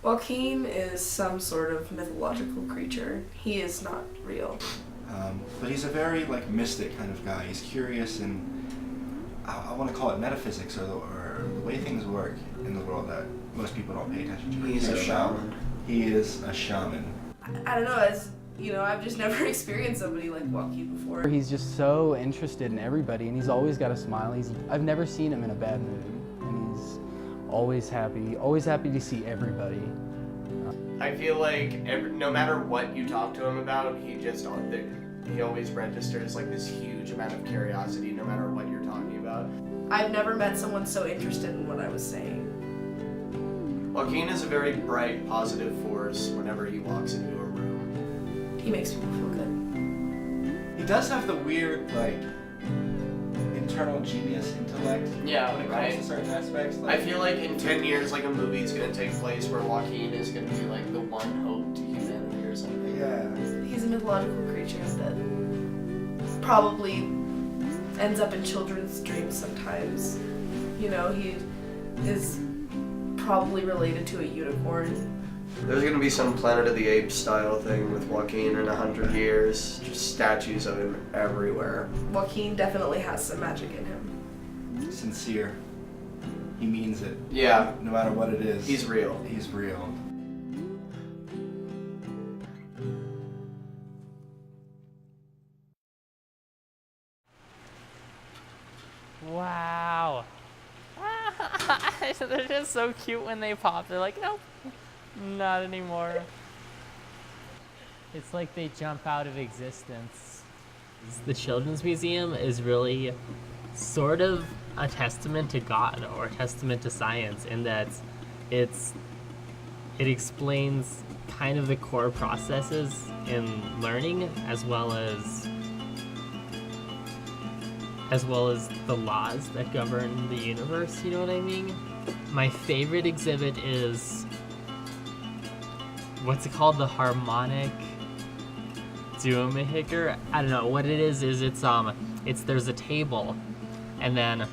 Joaquin is some sort of mythological creature. He is not real. But he's a very mystic kind of guy. He's curious and I want to call it metaphysics or the way things work in the world that most people don't pay attention to. He's a shaman. He is a shaman. I don't know, I've just never experienced somebody like Joaquin before. He's just so interested in everybody, and he's always got a smile. I've never seen him in a bad mood, and he's always happy to see everybody. I feel like no matter what you talk to him about, he always registers this huge amount of curiosity no matter what you're talking about. I've never met someone so interested in what I was saying. Joaquin is a very bright, positive force whenever he walks into a room. He makes people feel good. He does have the weird, internal genius intellect. Yeah, when it comes right? to certain aspects. I feel like in 10 years, a movie's gonna take place where Joaquin is gonna be the one hope to humanity or something. Yeah. He's a mythological creature that probably ends up in children's dreams sometimes. He is probably related to a unicorn. There's gonna be some Planet of the Apes style thing with Joaquin in 100 years. Just statues of him everywhere. Joaquin definitely has some magic in him. Sincere. He means it. Yeah. No matter what it is. He's real. He's real. Wow. They're just so cute when they pop. They're like, nope, not anymore. It's like they jump out of existence. The Children's Museum is really sort of a testament to God or a testament to science in that it explains kind of the core processes in learning as well as the laws that govern the universe, you know what I mean? My favorite exhibit is, what's it called? The harmonic Duomehicker? I don't know. What it is there's a table, and then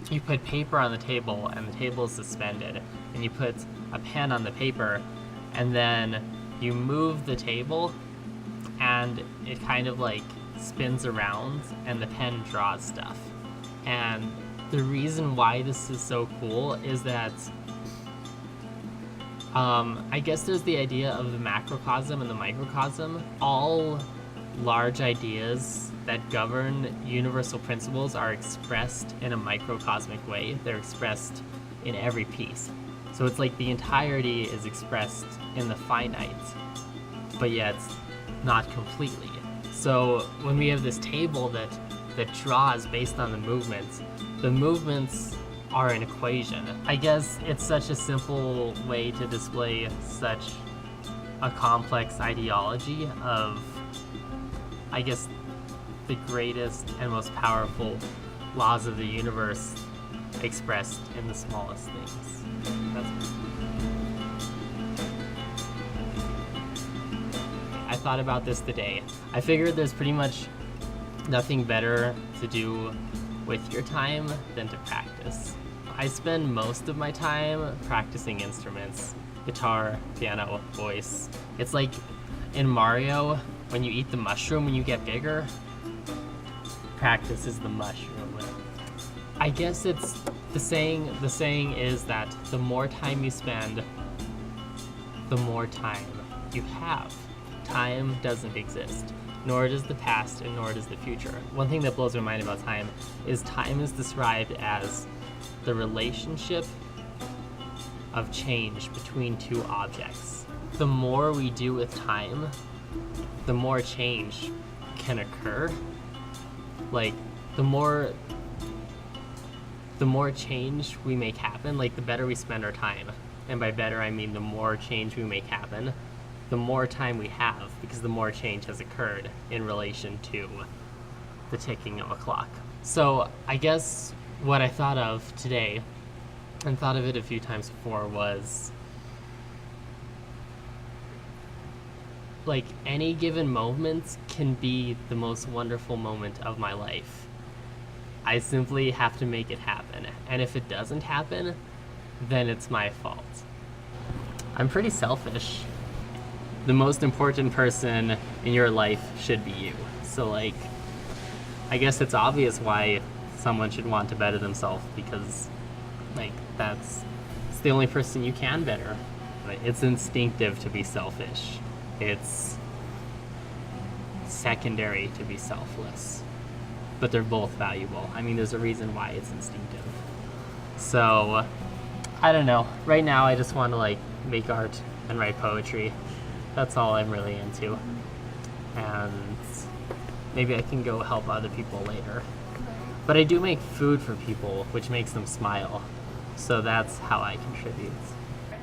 you put paper on the table, and the table is suspended, and you put a pen on the paper, and then you move the table, and it kind of spins around and the pen draws stuff. And the reason why this is so cool is that I guess there's the idea of the macrocosm and the microcosm. All large ideas that govern universal principles are expressed in a microcosmic way. They're expressed in every piece. So it's like the entirety is expressed in the finite, but yet not completely. So when we have this table that draws based on the movements are an equation. I guess it's such a simple way to display such a complex ideology of, I guess, the greatest and most powerful laws of the universe expressed in the smallest things. I thought about this today. I figured there's pretty much nothing better to do with your time than to practice. I spend most of my time practicing instruments, guitar, piano, voice. It's like in Mario, when you eat the mushroom when you get bigger, practice is the mushroom. I guess it's the saying is that the more time you spend, the more time you have. Time doesn't exist, nor does the past and nor does the future. One thing that blows my mind about time is described as the relationship of change between two objects. The more we do with time, the more change can occur. Like, the more change we make happen, the better we spend our time. And by better, I mean the more change we make happen, the more time we have, because the more change has occurred in relation to the ticking of a clock. So I guess what I thought of today, and thought of it a few times before, was any given moment can be the most wonderful moment of my life. I simply have to make it happen. And if it doesn't happen, then it's my fault. I'm pretty selfish. The most important person in your life should be you. So like, I guess it's obvious why someone should want to better themselves, because like it's the only person you can better. Like, it's instinctive to be selfish. It's secondary to be selfless. But they're both valuable. I mean, there's a reason why it's instinctive. So, I don't know. Right now, I just want to like make art and write poetry. That's all I'm really into. And maybe I can go help other people later. But I do make food for people, which makes them smile. So that's how I contribute.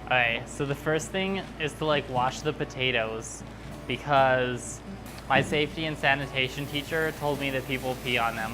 Alright, so the first thing is to like wash the potatoes, because my safety and sanitation teacher told me that people pee on them,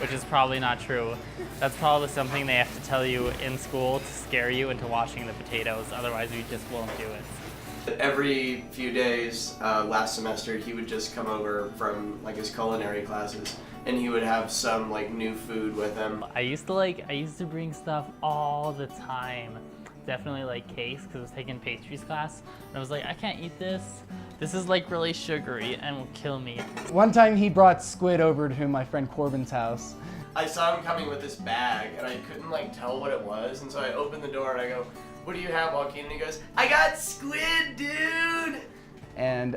which is probably not true. That's probably something they have to tell you in school to scare you into washing the potatoes, otherwise we just won't do it. Every few days last semester, he would just come over from like his culinary classes, and he would have some like new food with him. I used to bring stuff all the time. Definitely like cakes, because I was taking pastries class, and I was like, I can't eat this. This is like really sugary and will kill me. One time he brought squid over to my friend Corbin's house. I saw him coming with this bag, and I couldn't like tell what it was, and so I opened the door and I go, "What do you have, Joaquin?" And he goes, "I got squid, dude!" And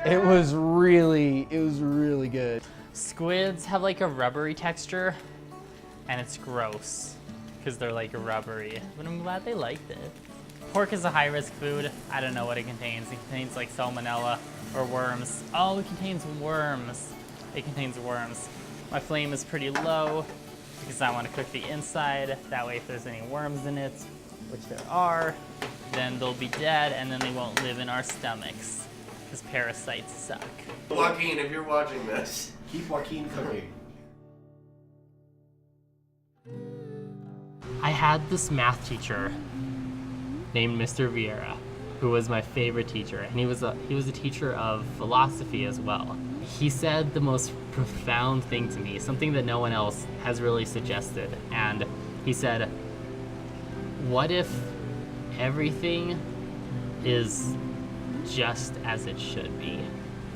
it was really good. Squids have like a rubbery texture, and it's gross because they're like rubbery, but I'm glad they liked it. Pork is a high-risk food. I don't know what it contains. It contains like salmonella or worms. Oh, it contains worms. It contains worms. My flame is pretty low because I want to cook the inside. That way if there's any worms in it, which there are, then they'll be dead and then they won't live in our stomachs because parasites suck. Joaquin, if you're watching this, Keep Joaquin cooking. I had this math teacher named Mr. Vieira, who was my favorite teacher, and he was a teacher of philosophy as well. He said the most profound thing to me, something that no one else has really suggested, and he said, what if everything is just as it should be?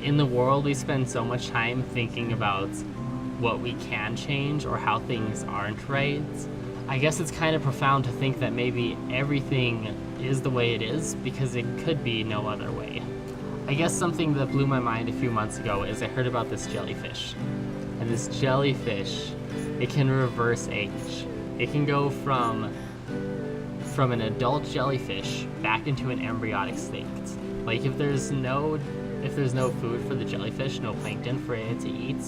In the world, we spend so much time thinking about what we can change or how things aren't right. I guess it's kind of profound to think that maybe everything is the way it is because it could be no other way. I guess something that blew my mind a few months ago is I heard about this jellyfish. And this jellyfish, it can reverse age. It can go from an adult jellyfish back into an embryonic state. Like if there's no food for the jellyfish, no plankton for it to eat,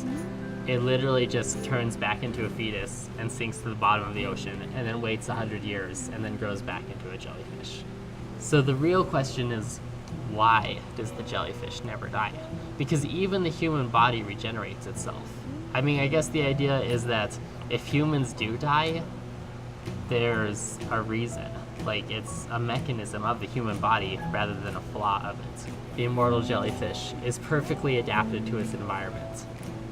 it literally just turns back into a fetus and sinks to the bottom of the ocean and then waits 100 years and then grows back into a jellyfish. So the real question is, why does the jellyfish never die? Because even the human body regenerates itself. I mean, I guess the idea is that if humans do die, there's a reason. Like, it's a mechanism of the human body rather than a flaw of it. The immortal jellyfish is perfectly adapted to its environment,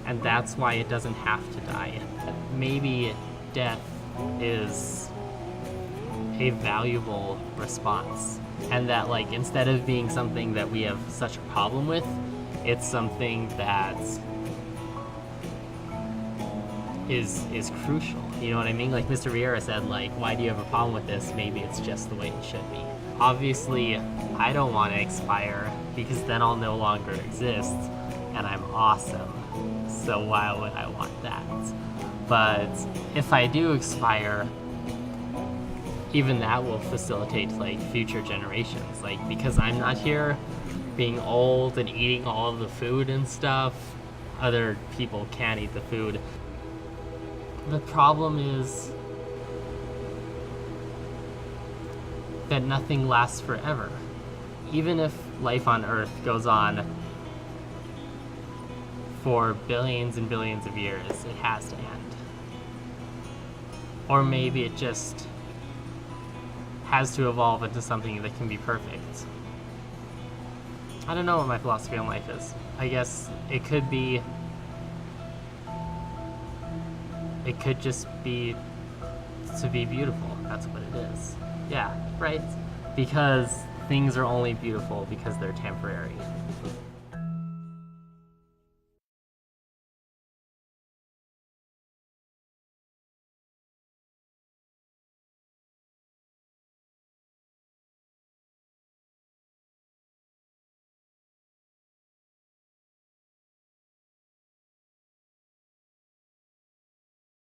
and that's why it doesn't have to die. Maybe death is a valuable response, and that like instead of being something that we have such a problem with, it's something that is crucial. You know what I mean? Like Mr. Vieira said, like, why do you have a problem with this? Maybe it's just the way it should be. Obviously, I don't want to expire because then I'll no longer exist and I'm awesome. So why would I want that? But if I do expire, even that will facilitate like future generations. Like, because I'm not here being old and eating all of the food and stuff, other people can't eat the food. The problem is that nothing lasts forever. Even if life on Earth goes on for billions and billions of years, it has to end. Or maybe it just has to evolve into something that can be perfect. I don't know what my philosophy on life is. I guess it could just be to be beautiful. That's what it is. Yeah, right? because things are only beautiful because they're temporary.